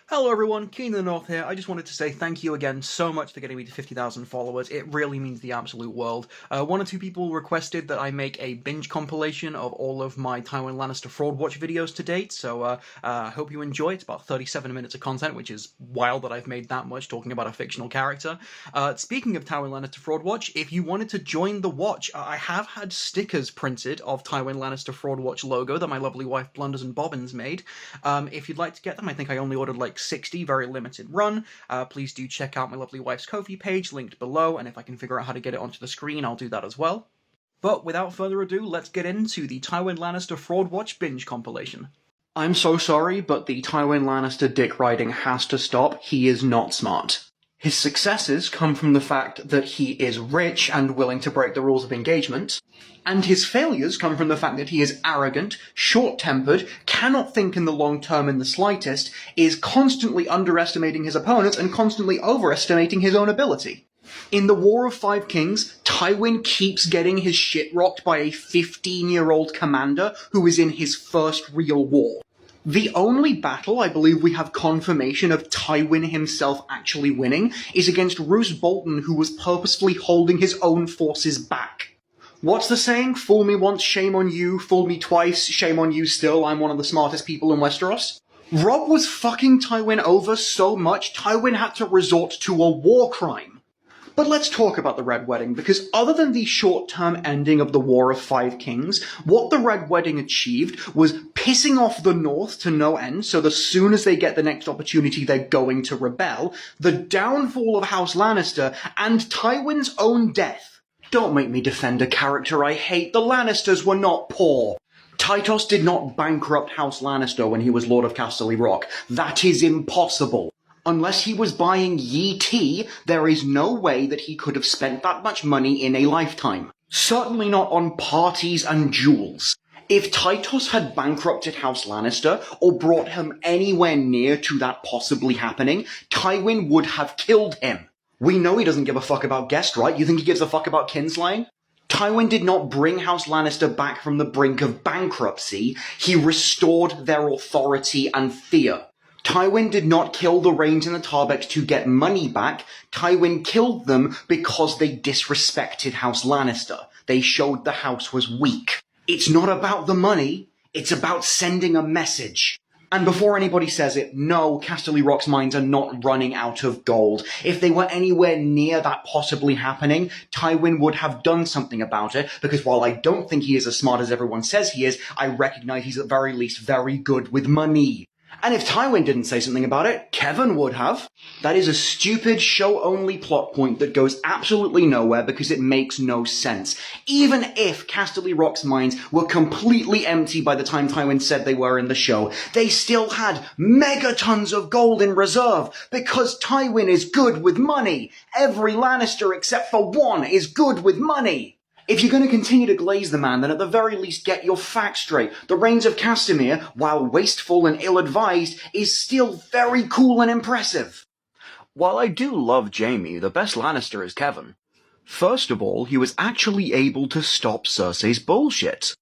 Hello everyone, Keen in the North here. I just wanted to say thank you again so much for getting me to 50,000 followers. It really means the absolute world. One or two people requested that I make a binge compilation of all of my Tywin Lannister Fraudwatch videos to date, so I hope you enjoy. It's about 37 minutes of content, which is wild that I've made that much talking about a fictional character. Speaking of Tywin Lannister Fraudwatch, if you wanted to join the watch, I have had stickers printed of Tywin Lannister Fraudwatch logo that my lovely wife Blunders and Bobbins made. If you'd like to get them, I think I only ordered like 60, very limited run. Please do check out my lovely wife's Ko-fi page, linked below, and if I can figure out how to get it onto the screen, I'll do that as well. But without further ado, let's get into the Tywin Lannister Fraudwatch binge compilation. I'm so sorry, but the Tywin Lannister dick riding has to stop. He is not smart. His successes come from the fact that he is rich and willing to break the rules of engagement, and his failures come from the fact that he is arrogant, short-tempered, cannot think in the long term in the slightest, is constantly underestimating his opponents and constantly overestimating his own ability. In the War of Five Kings, Tywin keeps getting his shit rocked by a 15-year-old commander who is in his first real war. The only battle I believe we have confirmation of Tywin himself actually winning is against Roose Bolton, who was purposefully holding his own forces back. What's the saying? Fool me once, shame on you. Fool me twice, shame on you still. I'm one of the smartest people in Westeros. Robb was fucking Tywin over so much, Tywin had to resort to a war crime. But let's talk about the Red Wedding, because other than the short-term ending of the War of Five Kings, what the Red Wedding achieved was pissing off the North to no end, so as soon as they get the next opportunity they're going to rebel, the downfall of House Lannister, and Tywin's own death. Don't make me defend a character I hate. The Lannisters were not poor. Tytos did not bankrupt House Lannister when he was Lord of Casterly Rock. That is impossible. Unless he was buying Yi tea, there is no way that he could have spent that much money in a lifetime. Certainly not on parties and jewels. If Tytos had bankrupted House Lannister, or brought him anywhere near to that possibly happening, Tywin would have killed him. We know he doesn't give a fuck about guest right. You think he gives a fuck about kinslaying? Tywin did not bring House Lannister back from the brink of bankruptcy. He restored their authority and fear. Tywin did not kill the Rains and the Tarbecks to get money back. Tywin killed them because they disrespected House Lannister. They showed the house was weak. It's not about the money, it's about sending a message. And before anybody says it, no, Casterly Rock's mines are not running out of gold. If they were anywhere near that possibly happening, Tywin would have done something about it, because while I don't think he is as smart as everyone says he is, I recognize he's at the very least very good with money. And if Tywin didn't say something about it, Kevin would have. That is a stupid show-only plot point that goes absolutely nowhere because it makes no sense. Even if Casterly Rock's mines were completely empty by the time Tywin said they were in the show, they still had megatons of gold in reserve because Tywin is good with money. Every Lannister except for one is good with money. If you're going to continue to glaze the man, then at the very least get your facts straight. The Rains of Castamere, while wasteful and ill-advised, is still very cool and impressive. While I do love Jaime, the best Lannister is Kevin. First of all, he was actually able to stop Cersei's bullshit.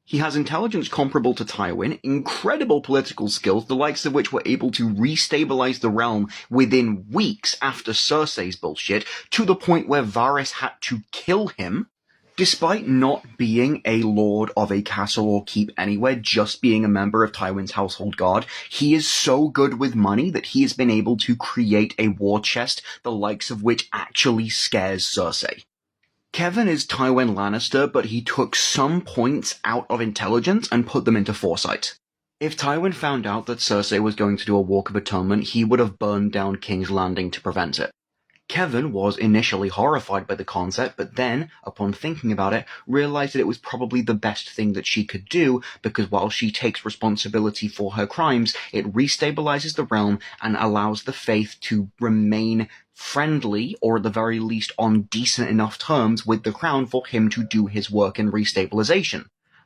He has intelligence comparable to Tywin, incredible political skills, the likes of which were able to restabilize the realm within weeks after Cersei's bullshit, to the point where Varys had to kill him. Despite not being a lord of a castle or keep anywhere, just being a member of Tywin's household guard, he is so good with money that he has been able to create a war chest, the likes of which actually scares Cersei. Kevin is Tywin Lannister, but he took some points out of intelligence and put them into foresight. If Tywin found out that Cersei was going to do a Walk of Atonement, he would have burned down King's Landing to prevent it. Kevin was initially horrified by the concept, but then, upon thinking about it, realized that it was probably the best thing that she could do, because while she takes responsibility for her crimes, it restabilizes the realm and allows the faith to remain friendly, or at the very least on decent enough terms with the crown for him to do his work in restabilization.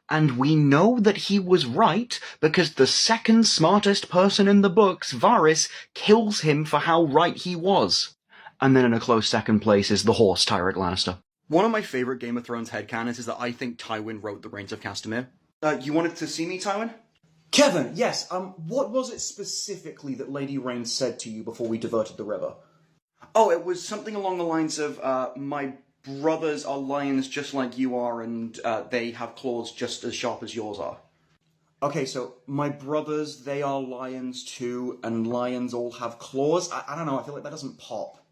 And we know that he was right, because the second smartest person in the books, Varys, kills him for how right he was. And then in a close second place is the horse, Tyrek Lannister. One of my favourite Game of Thrones headcanons is that I think Tywin wrote the Rains of Castamere. You wanted to see me, Tywin? Kevin, yes, what was it specifically that Lady Rain said to you before we diverted the river? Oh, it was something along the lines of, my brothers are lions just like you are, and they have claws just as sharp as yours are. Okay, so my brothers, they are lions too, and lions all have claws? I don't know, I feel like that doesn't pop.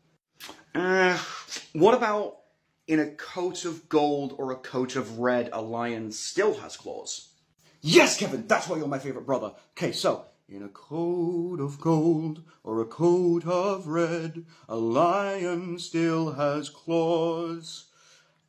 What about in a coat of gold or a coat of red, a lion still has claws? Yes, Kevin, that's why you're my favorite brother. Okay, so, in a coat of gold or a coat of red, a lion still has claws.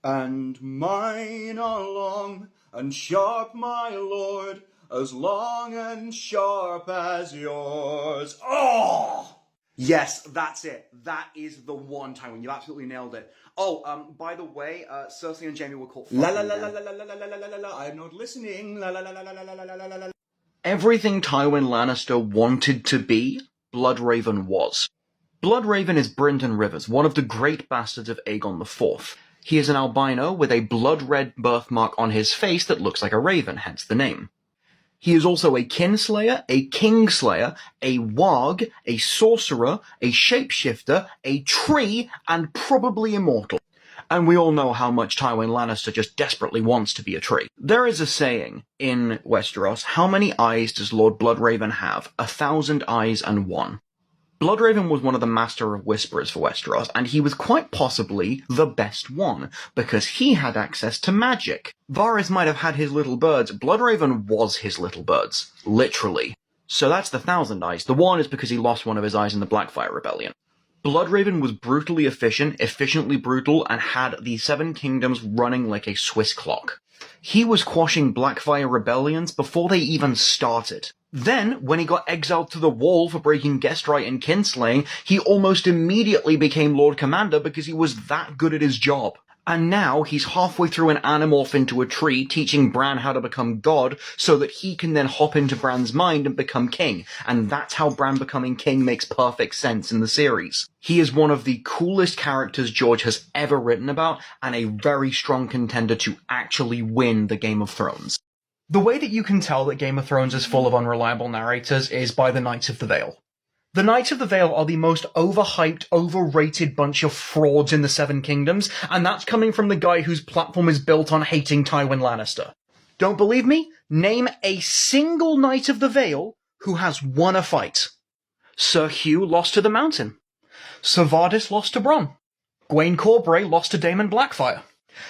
And mine are long and sharp, my lord, as long and sharp as yours. Oh! Yes, that's it. That is the one, Tywin. You absolutely nailed it. Oh, by the way, Cersei and Jaime were caught fucking La la la again. la la la la la la la la. I'm not listening. La la la la la la la la la la. Everything Tywin Lannister wanted to be, Bloodraven was. Bloodraven is Brynden Rivers, one of the great bastards of Aegon IV. He is an albino with a blood-red birthmark on his face that looks like a raven, hence the name. He is also a kinslayer, a kingslayer, a warg, a sorcerer, a shapeshifter, a tree, and probably immortal. And we all know how much Tywin Lannister just desperately wants to be a tree. There is a saying in Westeros, how many eyes does Lord Bloodraven have? 1,000 eyes and one. Bloodraven was one of the Master of Whisperers for Westeros, and he was quite possibly the best one, because he had access to magic. Varys might have had his little birds, Bloodraven was his little birds. Literally. So that's the 1,000 eyes. The one is because he lost one of his eyes in the Blackfire Rebellion. Bloodraven was brutally efficient, efficiently brutal, and had the Seven Kingdoms running like a Swiss clock. He was quashing Blackfire rebellions before they even started. Then, when he got exiled to the Wall for breaking guest right and kinslaying, he almost immediately became Lord Commander because he was that good at his job. And now he's halfway through an Animorph into a tree, teaching Bran how to become God, so that he can then hop into Bran's mind and become king. And that's how Bran becoming king makes perfect sense in the series. He is one of the coolest characters George has ever written about, and a very strong contender to actually win the Game of Thrones. The way that you can tell that Game of Thrones is full of unreliable narrators is by the Knights of the Vale. The Knights of the Vale are the most overhyped, overrated bunch of frauds in the Seven Kingdoms, and that's coming from the guy whose platform is built on hating Tywin Lannister. Don't believe me? Name a single Knight of the Vale who has won a fight. Sir Hugh lost to the Mountain. Sir Vardis lost to Bronn. Gwaine Corbray lost to Daemon Blackfire.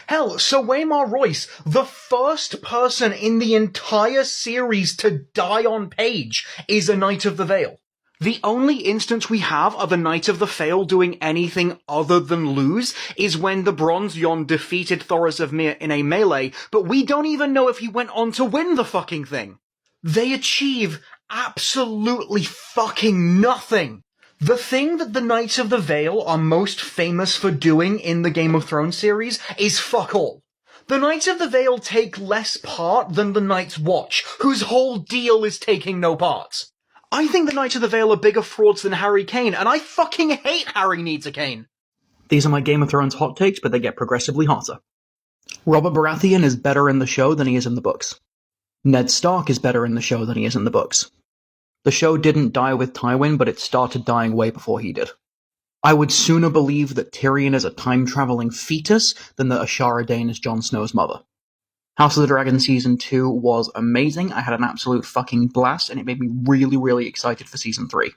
Hell, Sir Waymar Royce, the first person in the entire series to die on page, is a Knight of the Vale. The only instance we have of a Knight of the Vale doing anything other than lose is when the Bronze Yon defeated Thoros of Myr in a melee, but we don't even know if he went on to win the fucking thing. They achieve absolutely fucking nothing. The thing that the Knights of the Vale are most famous for doing in the Game of Thrones series is fuck all. The Knights of the Vale take less part than the Night's Watch, whose whole deal is taking no part. I think the Knights of the Vale are bigger frauds than Harry Kane, and I fucking hate Harry needs a cane. These are my Game of Thrones hot takes, but they get progressively hotter. Robert Baratheon is better in the show than he is in the books. Ned Stark is better in the show than he is in the books. The show didn't die with Tywin, but it started dying way before he did. I would sooner believe that Tyrion is a time-traveling fetus than that Ashara Dane is Jon Snow's mother. House of the Dragon Season 2 was amazing. I had an absolute fucking blast, and it made me really, really excited for Season 3.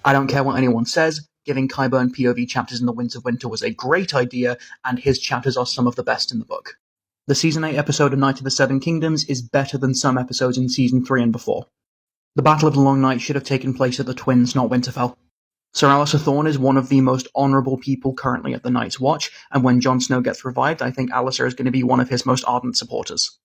I don't care what anyone says, giving Qyburn POV chapters in The Winds of Winter was a great idea, and his chapters are some of the best in the book. The Season 8 episode of Night of the Seven Kingdoms is better than some episodes in Season 3 and before. The Battle of the Long Night should have taken place at the Twins, not Winterfell. Sir Alistair Thorne is one of the most honourable people currently at the Night's Watch, and when Jon Snow gets revived, I think Alistair is going to be one of his most ardent supporters.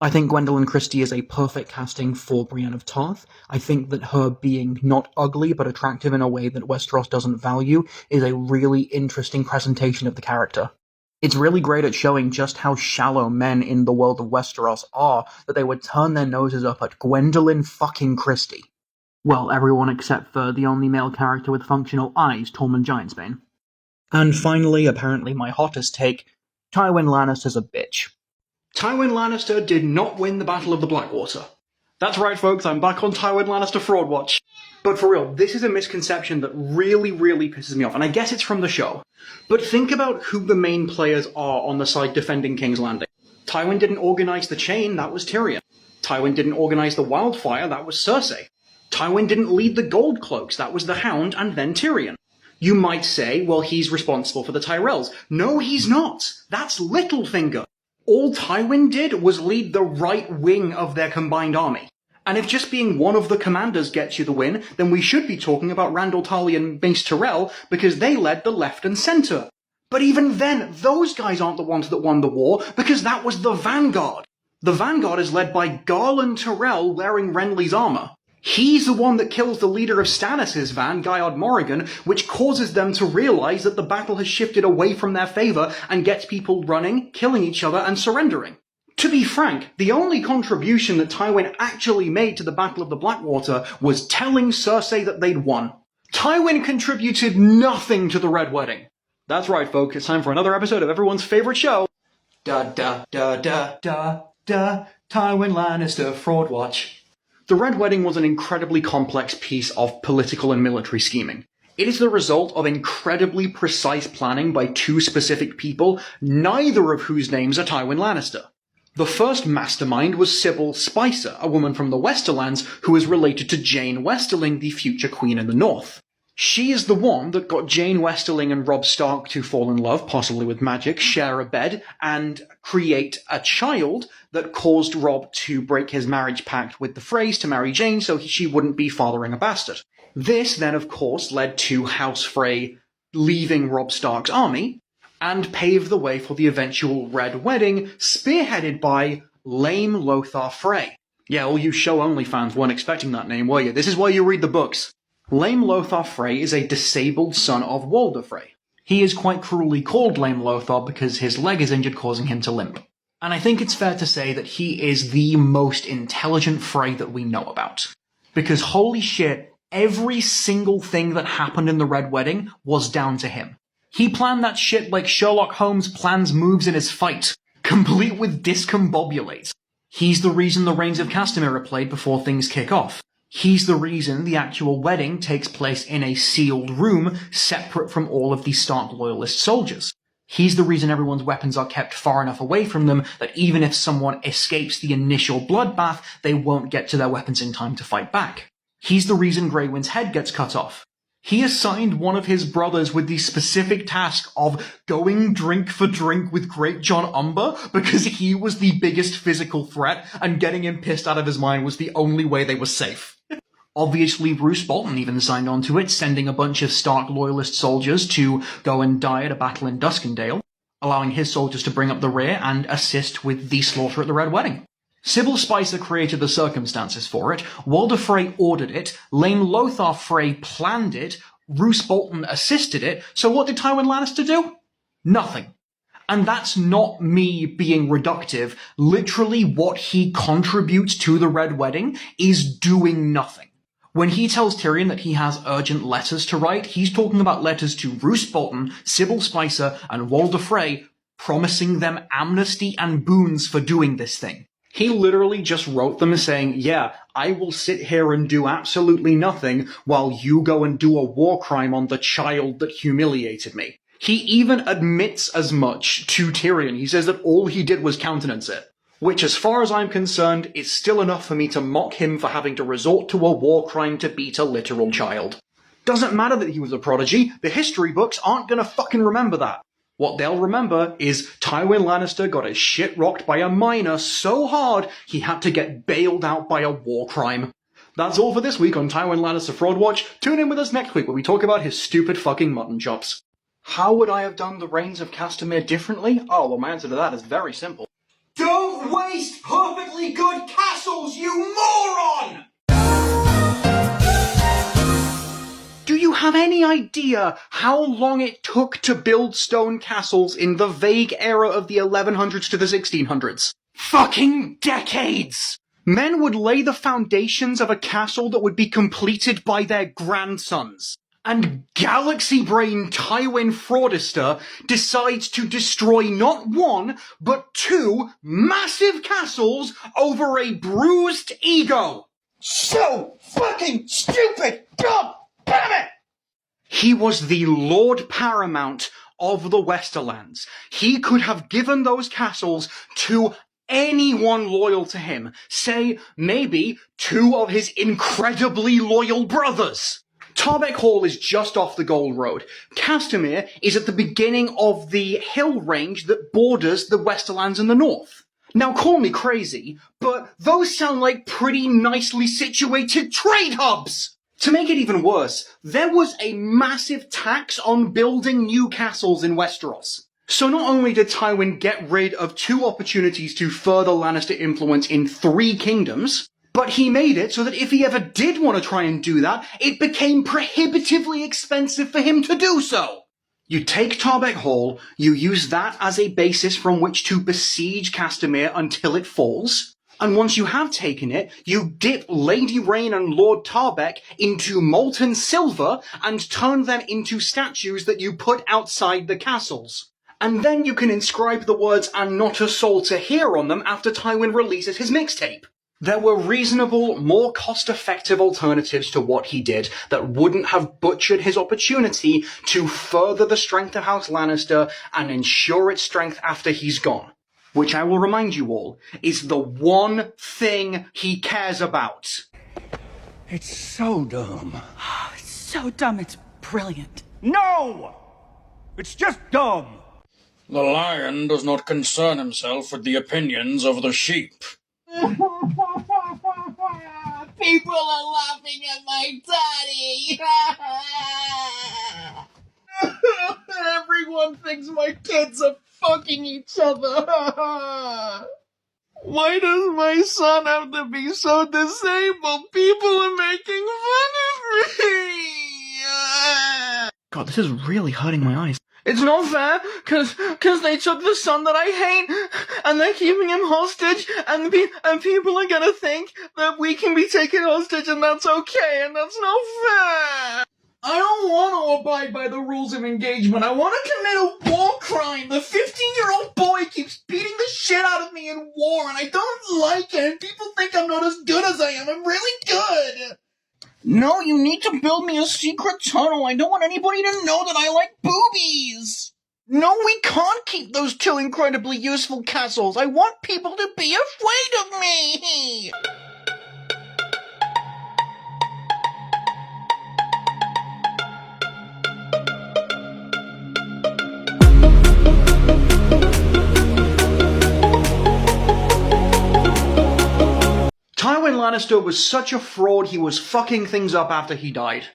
I think Gwendolyn Christie is a perfect casting for Brienne of Tarth. I think that her being not ugly but attractive in a way that Westeros doesn't value is a really interesting presentation of the character. It's really great at showing just how shallow men in the world of Westeros are that they would turn their noses up at Gwendolyn fucking Christie. Well, everyone except for the only male character with functional eyes, Tormund Giantsbane. And finally, apparently my hottest take, Tywin Lannister's a bitch. Tywin Lannister did not win the Battle of the Blackwater. That's right, folks, I'm back on Tywin Lannister Fraudwatch. But for real, this is a misconception that really, really pisses me off, and I guess it's from the show. But think about who the main players are on the side defending King's Landing. Tywin didn't organise the chain, that was Tyrion. Tywin didn't organise the wildfire, that was Cersei. Tywin didn't lead the gold cloaks, that was the Hound and then Tyrion. You might say, well, he's responsible for the Tyrells. No, he's not. That's Littlefinger. All Tywin did was lead the right wing of their combined army. And if just being one of the commanders gets you the win, then we should be talking about Randall Tarly and Mace Tyrell, because they led the left and centre. But even then, those guys aren't the ones that won the war, because that was the Vanguard. The Vanguard is led by Garland Tyrell wearing Renly's armour. He's the one that kills the leader of Stannis' van, Gaiard Morrigan, which causes them to realise that the battle has shifted away from their favour and gets people running, killing each other and surrendering. To be frank, the only contribution that Tywin actually made to the Battle of the Blackwater was telling Cersei that they'd won. Tywin contributed nothing to the Red Wedding. That's right, folks, it's time for another episode of everyone's favourite show. Tywin Lannister Fraudwatch. The Red Wedding was an incredibly complex piece of political and military scheming. It is the result of incredibly precise planning by two specific people, neither of whose names are Tywin Lannister. The first mastermind was Sybil Spicer, a woman from the Westerlands who is related to Jane Westerling, the future Queen in the North. She is the one that got Jane Westerling and Robb Stark to fall in love, possibly with magic, share a bed, and create a child that caused Robb to break his marriage pact with the Freys to marry Jane so she wouldn't be fathering a bastard. This then, of course, led to House Frey leaving Robb Stark's army, and paved the way for the eventual Red Wedding, spearheaded by Lame Lothar Frey. Yeah, all you show-only fans weren't expecting that name, were you? This is why you read the books. Lame Lothar Frey is a disabled son of Walder Frey. He is quite cruelly called Lame Lothar because his leg is injured, causing him to limp. And I think it's fair to say that he is the most intelligent Frey that we know about. Because holy shit, every single thing that happened in the Red Wedding was down to him. He planned that shit like Sherlock Holmes plans moves in his fight, complete with discombobulate. He's the reason the Rains of Castamere are played before things kick off. He's the reason the actual wedding takes place in a sealed room separate from all of the Stark loyalist soldiers. He's the reason everyone's weapons are kept far enough away from them that even if someone escapes the initial bloodbath, they won't get to their weapons in time to fight back. He's the reason Grey Wind's head gets cut off. He assigned one of his brothers with the specific task of going drink for drink with Great John Umber because he was the biggest physical threat and getting him pissed out of his mind was the only way they were safe. Obviously, Roose Bolton even signed on to it, sending a bunch of Stark loyalist soldiers to go and die at a battle in Duskendale, allowing his soldiers to bring up the rear and assist with the slaughter at the Red Wedding. Sybil Spicer created the circumstances for it, Walder Frey ordered it, Lame Lothar Frey planned it, Roose Bolton assisted it, so what did Tywin Lannister do? Nothing. And that's not me being reductive. Literally what he contributes to the Red Wedding is doing nothing. When he tells Tyrion that he has urgent letters to write, he's talking about letters to Roose Bolton, Sybil Spicer, and Walder Frey, promising them amnesty and boons for doing this thing. He literally just wrote them saying, yeah, I will sit here and do absolutely nothing while you go and do a war crime on the child that humiliated me. He even admits as much to Tyrion. He says that all he did was countenance it. Which, as far as I'm concerned, is still enough for me to mock him for having to resort to a war crime to beat a literal child. Doesn't matter that he was a prodigy, the history books aren't gonna fucking remember that. What they'll remember is Tywin Lannister got his shit rocked by a miner so hard he had to get bailed out by a war crime. That's all for this week on Tywin Lannister Fraudwatch. Tune in with us next week where we talk about his stupid fucking mutton chops. How would I have done the Rains of Castamere differently? Oh, well, my answer to that is very simple. Don't waste perfectly good castles, you moron! Do you have any idea how long it took to build stone castles in the vague era of the 1100s to the 1600s? Fucking decades! Men would lay the foundations of a castle that would be completed by their grandsons. And Galaxy Brain Tywin Fraudwatch decides to destroy not one, but two massive castles over a bruised ego. So fucking stupid! God damn it! He was the Lord Paramount of the Westerlands. He could have given those castles to anyone loyal to him. Say, maybe two of his incredibly loyal brothers. Tarbeck Hall is just off the Gold Road. Castamere is at the beginning of the hill range that borders the Westerlands in the north. Now call me crazy, but those sound like pretty nicely situated trade hubs! To make it even worse, there was a massive tax on building new castles in Westeros. So not only did Tywin get rid of two opportunities to further Lannister influence in 3 kingdoms, but he made it so that if he ever did want to try and do that, it became prohibitively expensive for him to do so. You take Tarbeck Hall, you use that as a basis from which to besiege Castamere until it falls, and once you have taken it, you dip Lady Rain and Lord Tarbeck into molten silver and turn them into statues that you put outside the castles. And then you can inscribe the words "and not a soul to hear" on them after Tywin releases his mixtape. There were reasonable, more cost-effective alternatives to what he did that wouldn't have butchered his opportunity to further the strength of House Lannister and ensure its strength after he's gone. Which I will remind you all, is the one thing he cares about. It's so dumb. Oh, it's so dumb, it's brilliant. No! It's just dumb! The lion does not concern himself with the opinions of the sheep. People are laughing at my daddy. Everyone thinks my kids are fucking each other. Why does my son have to be so disabled? People are making fun of me. God, this is really hurting my eyes. It's not fair, cause they took the son that I hate, and they're keeping him hostage, and people are gonna think that we can be taken hostage, and that's okay, and that's not fair! I don't want to abide by the rules of engagement. I want to commit a war crime. The 15-year-old boy keeps beating the shit out of me in war, and I don't like it, and people think I'm not as good as I am. I'm really good. No, you need to build me a secret tunnel. I don't want anybody to know that I like boobies. No, we can't keep those two incredibly useful castles. I want people to be afraid of me. Tywin Lannister was such a fraud, he was fucking things up after he died.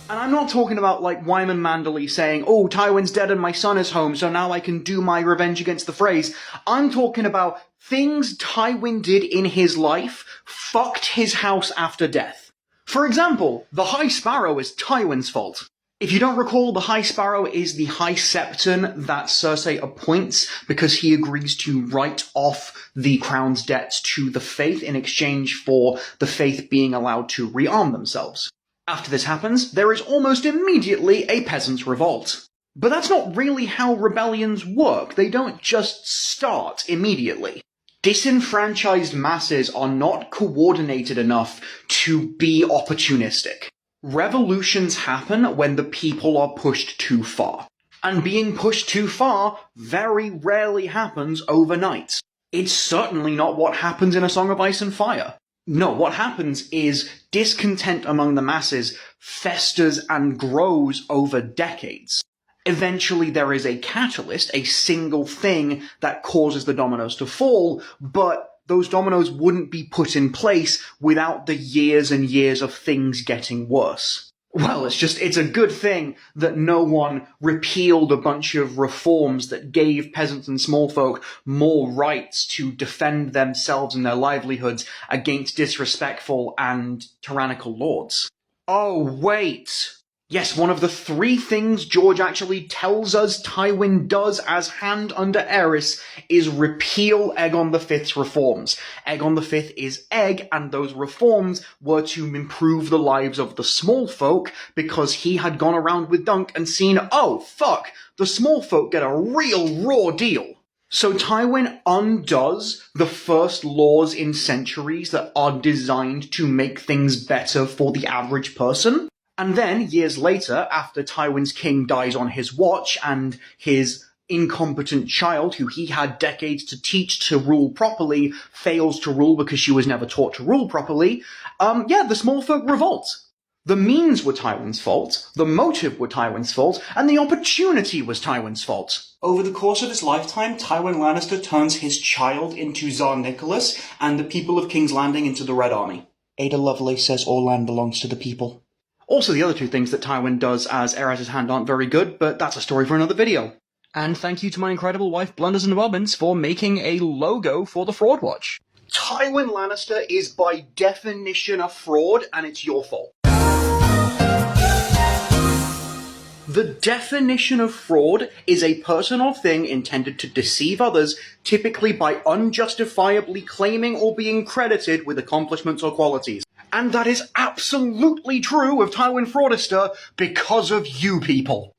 And I'm not talking about like Wyman Manderley saying, "Oh, Tywin's dead and my son is home, so now I can do my revenge against the Freys." I'm talking about things Tywin did in his life fucked his house after death. For example, the High Sparrow is Tywin's fault. If you don't recall, the High Sparrow is the High Septon that Cersei appoints because he agrees to write off the crown's debts to the Faith in exchange for the Faith being allowed to rearm themselves. After this happens, there is almost immediately a peasants' revolt. But that's not really how rebellions work. They don't just start immediately. Disenfranchised masses are not coordinated enough to be opportunistic. Revolutions happen when the people are pushed too far. And being pushed too far very rarely happens overnight. It's certainly not what happens in A Song of Ice and Fire. No, what happens is discontent among the masses festers and grows over decades. Eventually there is a catalyst, a single thing that causes the dominoes to fall, but those dominoes wouldn't be put in place without the years and years of things getting worse. Well, it's a good thing that no one repealed a bunch of reforms that gave peasants and small folk more rights to defend themselves and their livelihoods against disrespectful and tyrannical lords. Oh, wait! Yes, one of the 3 things George actually tells us Tywin does as Hand under Aerys is repeal Aegon V's reforms. Aegon V is Egg, and those reforms were to improve the lives of the small folk, because he had gone around with Dunk and seen, oh fuck, the small folk get a real raw deal. So Tywin undoes the first laws in centuries that are designed to make things better for the average person. And then, years later, after Tywin's king dies on his watch and his incompetent child, who he had decades to teach to rule properly, fails to rule because she was never taught to rule properly, the small folk revolt. The means were Tywin's fault, the motive were Tywin's fault, and the opportunity was Tywin's fault. Over the course of his lifetime, Tywin Lannister turns his child into Tsar Nicholas, and the people of King's Landing into the Red Army. Ada Lovelace says all land belongs to the people. Also, the other 2 things that Tywin does as Aerys' Hand aren't very good, but that's a story for another video. And thank you to my incredible wife, Blunders and Bobbins, for making a logo for the Fraudwatch. Tywin Lannister is by definition a fraud, and it's your fault. The definition of fraud is a person or thing intended to deceive others, typically by unjustifiably claiming or being credited with accomplishments or qualities. And that is absolutely true of Tywin Fraudster because of you people.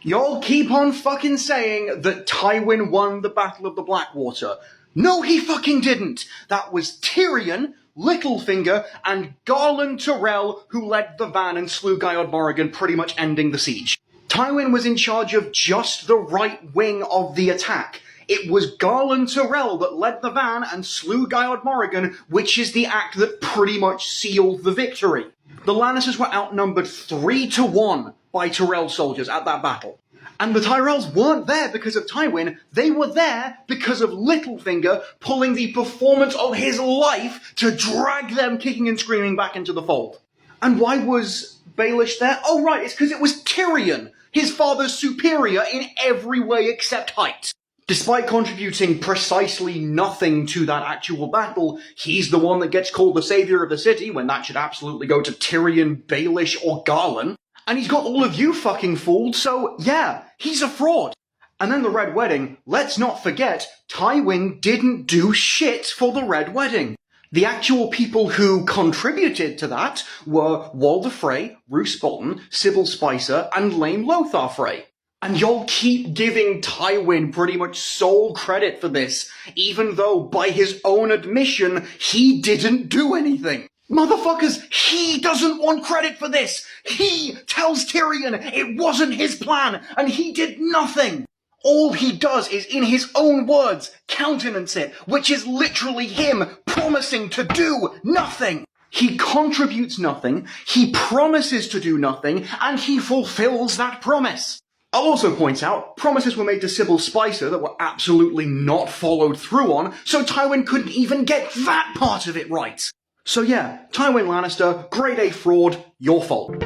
Y'all keep on fucking saying that Tywin won the Battle of the Blackwater. No, he fucking didn't. That was Tyrion, Littlefinger, and Garland Tyrell who led the van and slew Gyod Morrigan, pretty much ending the siege. Tywin was in charge of just the right wing of the attack. It was Garland Tyrell that led the van and slew Gyod Morrigan, which is the act that pretty much sealed the victory. The Lannisters were outnumbered 3-1 by Tyrell soldiers at that battle. And the Tyrells weren't there because of Tywin, they were there because of Littlefinger pulling the performance of his life to drag them kicking and screaming back into the fold. And why was Baelish there? Oh right, it's because it was Tyrion, his father's superior in every way except height. Despite contributing precisely nothing to that actual battle, he's the one that gets called the savior of the city, when that should absolutely go to Tyrion, Baelish, or Garland. And he's got all of you fucking fooled, so yeah, he's a fraud. And then the Red Wedding, let's not forget, Tywin didn't do shit for the Red Wedding. The actual people who contributed to that were Walder Frey, Roose Bolton, Sybil Spicer, and Lame Lothar Frey. And y'all keep giving Tywin pretty much sole credit for this, even though, by his own admission, he didn't do anything. Motherfuckers, he doesn't want credit for this! He tells Tyrion it wasn't his plan, and he did nothing! All he does is, in his own words, countenance it, which is literally him promising to do nothing! He contributes nothing, he promises to do nothing, and he fulfills that promise! I'll also point out, promises were made to Sybil Spicer that were absolutely not followed through on, so Tywin couldn't even get that part of it right. So yeah, Tywin Lannister, grade A fraud, your fault.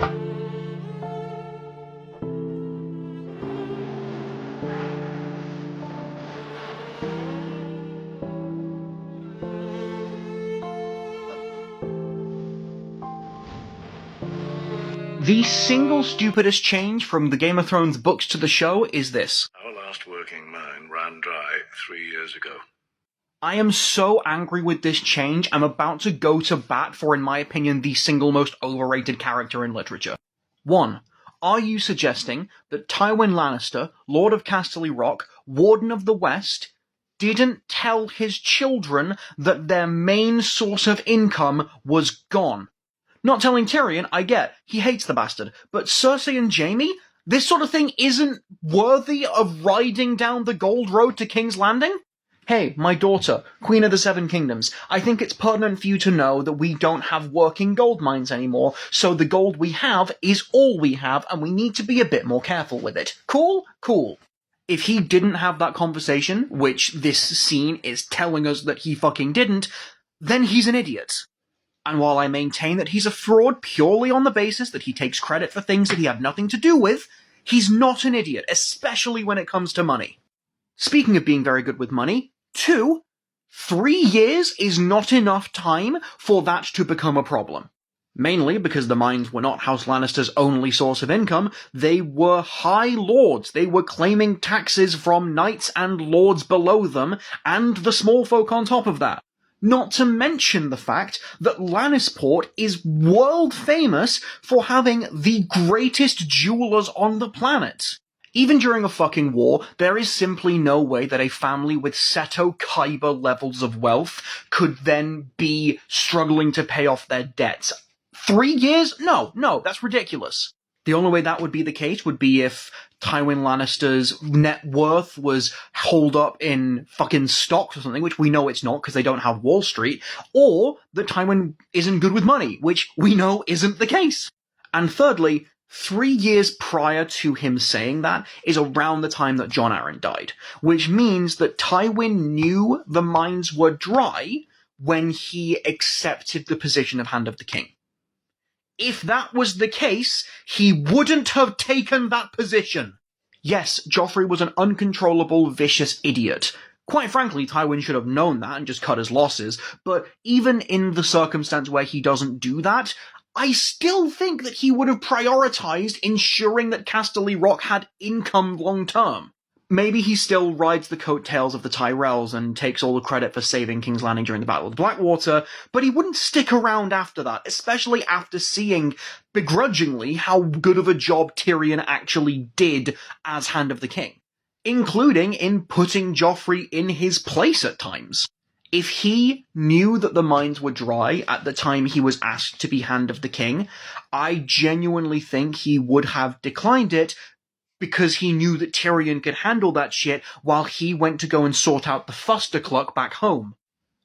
The single stupidest change from the Game of Thrones books to the show is this. Our last working mine ran dry 3 years ago. I am so angry with this change, I'm about to go to bat for, in my opinion, the single most overrated character in literature. 1. Are you suggesting that Tywin Lannister, Lord of Casterly Rock, Warden of the West, didn't tell his children that their main source of income was gone? Not telling Tyrion, I get, he hates the bastard, but Cersei and Jaime? This sort of thing isn't worthy of riding down the Gold Road to King's Landing? Hey, my daughter, Queen of the Seven Kingdoms, I think it's pertinent for you to know that we don't have working gold mines anymore, so the gold we have is all we have, and we need to be a bit more careful with it. Cool? Cool. If he didn't have that conversation, which this scene is telling us that he fucking didn't, then he's an idiot. And while I maintain that he's a fraud purely on the basis that he takes credit for things that he had nothing to do with, he's not an idiot, especially when it comes to money. Speaking of being very good with money, 2, 3 years is not enough time for that to become a problem. Mainly because the mines were not House Lannister's only source of income, they were high lords. They were claiming taxes from knights and lords below them, and the small folk on top of that. Not to mention the fact that Lannisport is world famous for having the greatest jewelers on the planet. Even during a fucking war, there is simply no way that a family with Seto Kaiba levels of wealth could then be struggling to pay off their debts. 3 years? No, that's ridiculous. The only way that would be the case would be if Tywin Lannister's net worth was holed up in fucking stocks or something, which we know it's not because they don't have Wall Street, or that Tywin isn't good with money, which we know isn't the case. And thirdly, 3 years prior to him saying that is around the time that Jon Arryn died, which means that Tywin knew the mines were dry when he accepted the position of Hand of the King. If that was the case, he wouldn't have taken that position. Yes, Joffrey was an uncontrollable, vicious idiot. Quite frankly, Tywin should have known that and just cut his losses, but even in the circumstance where he doesn't do that, I still think that he would have prioritized ensuring that Casterly Rock had income long term. Maybe he still rides the coattails of the Tyrells and takes all the credit for saving King's Landing during the Battle of Blackwater, but he wouldn't stick around after that, especially after seeing, begrudgingly, how good of a job Tyrion actually did as Hand of the King, including in putting Joffrey in his place at times. If he knew that the mines were dry at the time he was asked to be Hand of the King, I genuinely think he would have declined it, because he knew that Tyrion could handle that shit while he went to go and sort out the Fustercluck back home.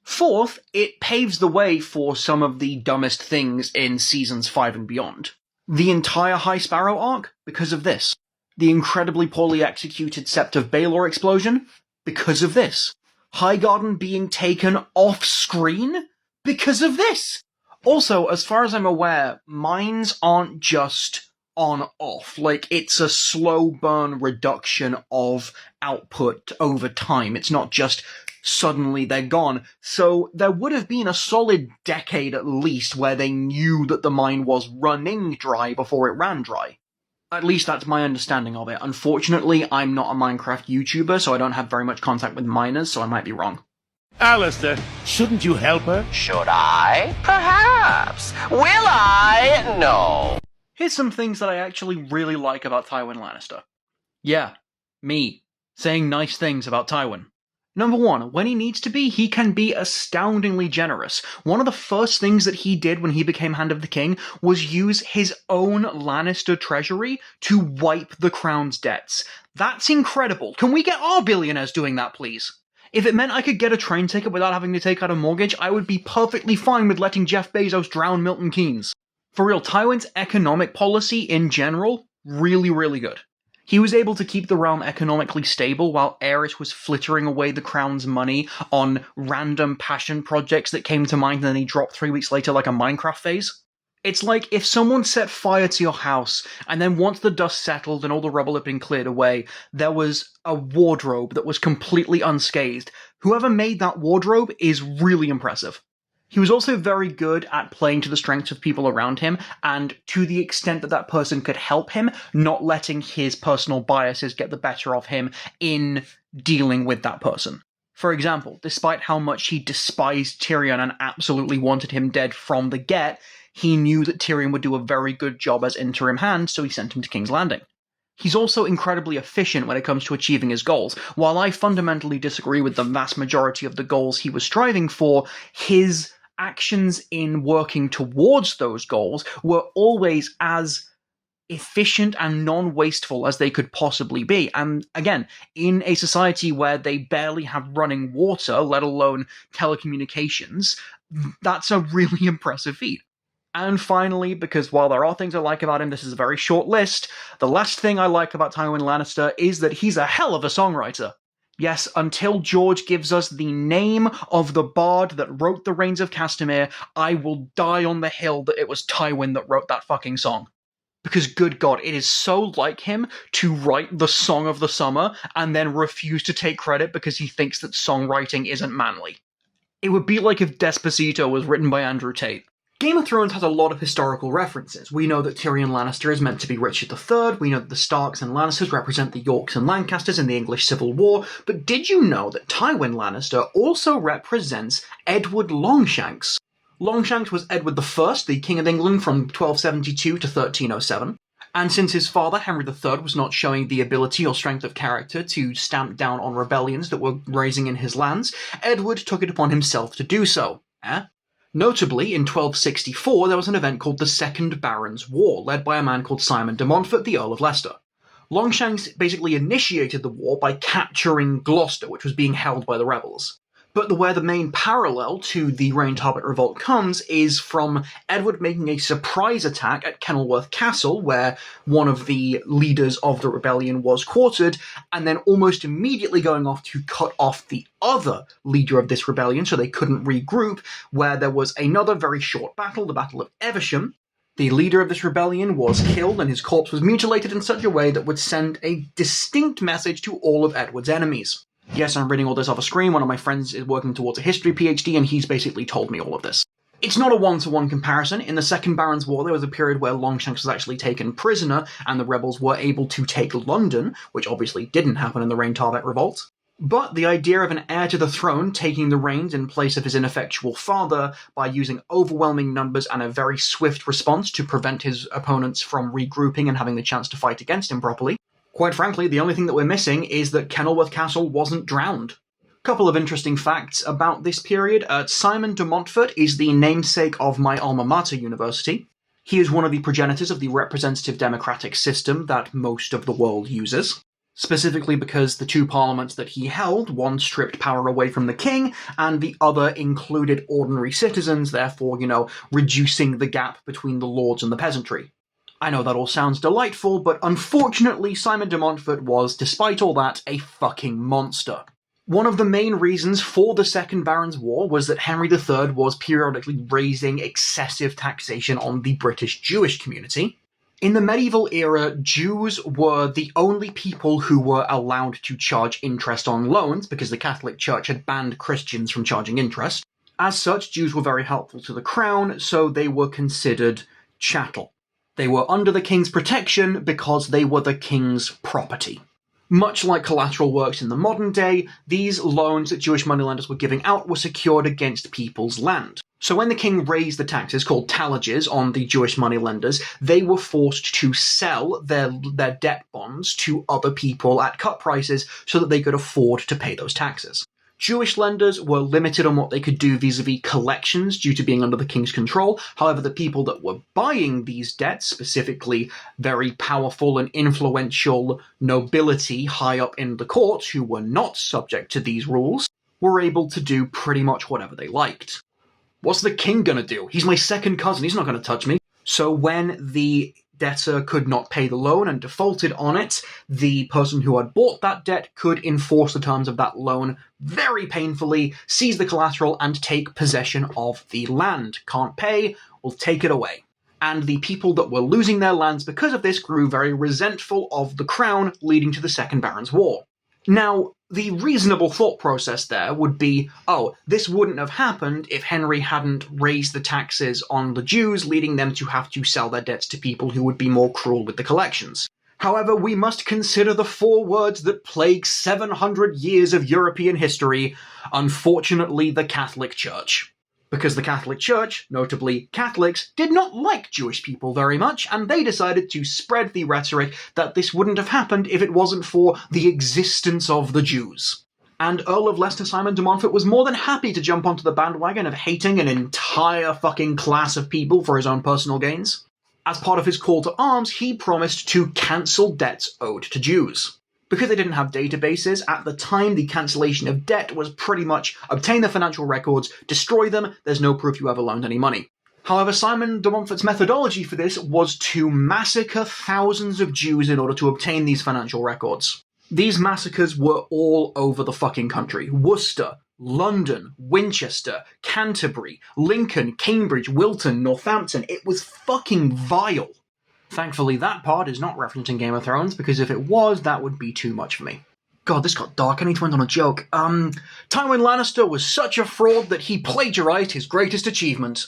Fourth, it paves the way for some of the dumbest things in seasons 5 and beyond. The entire High Sparrow arc, because of this. The incredibly poorly executed Sept of Baelor explosion, because of this. Highgarden being taken off-screen, because of this. Also, as far as I'm aware, mines aren't just on-off. Like, it's a slow burn reduction of output over time. It's not just suddenly they're gone. So there would have been a solid decade at least where they knew that the mine was running dry before it ran dry. At least that's my understanding of it. Unfortunately, I'm not a Minecraft YouTuber, so I don't have very much contact with miners, so I might be wrong. Alistair, shouldn't you help her? Should I? Perhaps. Will I? No. Here's some things that I actually really like about Tywin Lannister. Yeah, me, saying nice things about Tywin. Number one, when he needs to be, he can be astoundingly generous. One of the first things that he did when he became Hand of the King was use his own Lannister treasury to wipe the crown's debts. That's incredible. Can we get our billionaires doing that, please? If it meant I could get a train ticket without having to take out a mortgage, I would be perfectly fine with letting Jeff Bezos drown Milton Keynes. For real, Tywin's economic policy in general, really, really good. He was able to keep the realm economically stable while Aerys was flittering away the crown's money on random passion projects that came to mind and then he dropped 3 weeks later like a Minecraft phase. It's like if someone set fire to your house, and then once the dust settled and all the rubble had been cleared away, there was a wardrobe that was completely unscathed. Whoever made that wardrobe is really impressive. He was also very good at playing to the strengths of people around him, and to the extent that that person could help him, not letting his personal biases get the better of him in dealing with that person. For example, despite how much he despised Tyrion and absolutely wanted him dead from the get, he knew that Tyrion would do a very good job as interim hand, so he sent him to King's Landing. He's also incredibly efficient when it comes to achieving his goals. While I fundamentally disagree with the vast majority of the goals he was striving for, his actions in working towards those goals were always as efficient and non-wasteful as they could possibly be. And again, in a society where they barely have running water, let alone telecommunications, that's a really impressive feat. And finally, because while there are things I like about him, this is a very short list, the last thing I like about Tywin Lannister is that he's a hell of a songwriter. Yes, until George gives us the name of the bard that wrote the Rains of Castamere, I will die on the hill that it was Tywin that wrote that fucking song. Because good God, it is so like him to write the Song of the Summer and then refuse to take credit because he thinks that songwriting isn't manly. It would be like if Despacito was written by Andrew Tate. Game of Thrones has a lot of historical references. We know that Tyrion Lannister is meant to be Richard III, we know that the Starks and Lannisters represent the Yorks and Lancasters in the English Civil War, but did you know that Tywin Lannister also represents Edward Longshanks? Longshanks was Edward I, the King of England from 1272 to 1307, and since his father, Henry III, was not showing the ability or strength of character to stamp down on rebellions that were rising in his lands, Edward took it upon himself to do so. Notably, in 1264 there was an event called the Second Barons' War, led by a man called Simon de Montfort, the Earl of Leicester. Longshanks basically initiated the war by capturing Gloucester, which was being held by the rebels. But where the main parallel to the Rain-Tarbet revolt comes is from Edward making a surprise attack at Kenilworth Castle, where one of the leaders of the rebellion was quartered, and then almost immediately going off to cut off the other leader of this rebellion so they couldn't regroup, where there was another very short battle, the Battle of Evesham. The leader of this rebellion was killed and his corpse was mutilated in such a way that would send a distinct message to all of Edward's enemies. Yes, I'm reading all this off a screen. One of my friends is working towards a history PhD, and he's basically told me all of this. It's not a one-to-one comparison. In the Second Barons' War, there was a period where Longshanks was actually taken prisoner, and the rebels were able to take London, which obviously didn't happen in the Rain-Tarbet revolt. But the idea of an heir to the throne taking the reins in place of his ineffectual father by using overwhelming numbers and a very swift response to prevent his opponents from regrouping and having the chance to fight against him properly. Quite frankly, the only thing that we're missing is that Kenilworth Castle wasn't drowned. Couple of interesting facts about this period. Simon de Montfort is the namesake of my alma mater university. He is one of the progenitors of the representative democratic system that most of the world uses. Specifically because the two parliaments that he held, one stripped power away from the king, and the other included ordinary citizens, therefore, reducing the gap between the lords and the peasantry. I know that all sounds delightful, but unfortunately Simon de Montfort was, despite all that, a fucking monster. One of the main reasons for the Second Barons' War was that Henry III was periodically raising excessive taxation on the British Jewish community. In the medieval era, Jews were the only people who were allowed to charge interest on loans because the Catholic Church had banned Christians from charging interest. As such, Jews were very helpful to the crown, so they were considered chattel. They were under the king's protection because they were the king's property. Much like collateral works in the modern day, these loans that Jewish moneylenders were giving out were secured against people's land. So when the king raised the taxes, called tallages, on the Jewish moneylenders, they were forced to sell their debt bonds to other people at cut prices so that they could afford to pay those taxes. Jewish lenders were limited on what they could do vis-a-vis collections due to being under the king's control. However, the people that were buying these debts, specifically very powerful and influential nobility high up in the court who were not subject to these rules, were able to do pretty much whatever they liked. What's the king gonna do? He's my second cousin, he's not gonna touch me. So when the debtor could not pay the loan and defaulted on it, the person who had bought that debt could enforce the terms of that loan very painfully, seize the collateral, and take possession of the land. Can't pay, will take it away. And the people that were losing their lands because of this grew very resentful of the crown, leading to the Second Barons' War. Now, the reasonable thought process there would be, this wouldn't have happened if Henry hadn't raised the taxes on the Jews, leading them to have to sell their debts to people who would be more cruel with the collections. However, we must consider the four words that plague 700 years of European history, unfortunately the Catholic Church. Because the Catholic Church, notably Catholics, did not like Jewish people very much, and they decided to spread the rhetoric that this wouldn't have happened if it wasn't for the existence of the Jews. And Earl of Leicester Simon de Montfort was more than happy to jump onto the bandwagon of hating an entire fucking class of people for his own personal gains. As part of his call to arms, he promised to cancel debts owed to Jews. Because they didn't have databases, at the time the cancellation of debt was pretty much obtain the financial records, destroy them, there's no proof you ever loaned any money. However, Simon de Montfort's methodology for this was to massacre thousands of Jews in order to obtain these financial records. These massacres were all over the fucking country. Worcester, London, Winchester, Canterbury, Lincoln, Cambridge, Wilton, Northampton. It was fucking vile. Thankfully, that part is not referenced in Game of Thrones, because if it was, that would be too much for me. God, this got dark. I need to end on a joke. Tywin Lannister was such a fraud that he plagiarized his greatest achievement.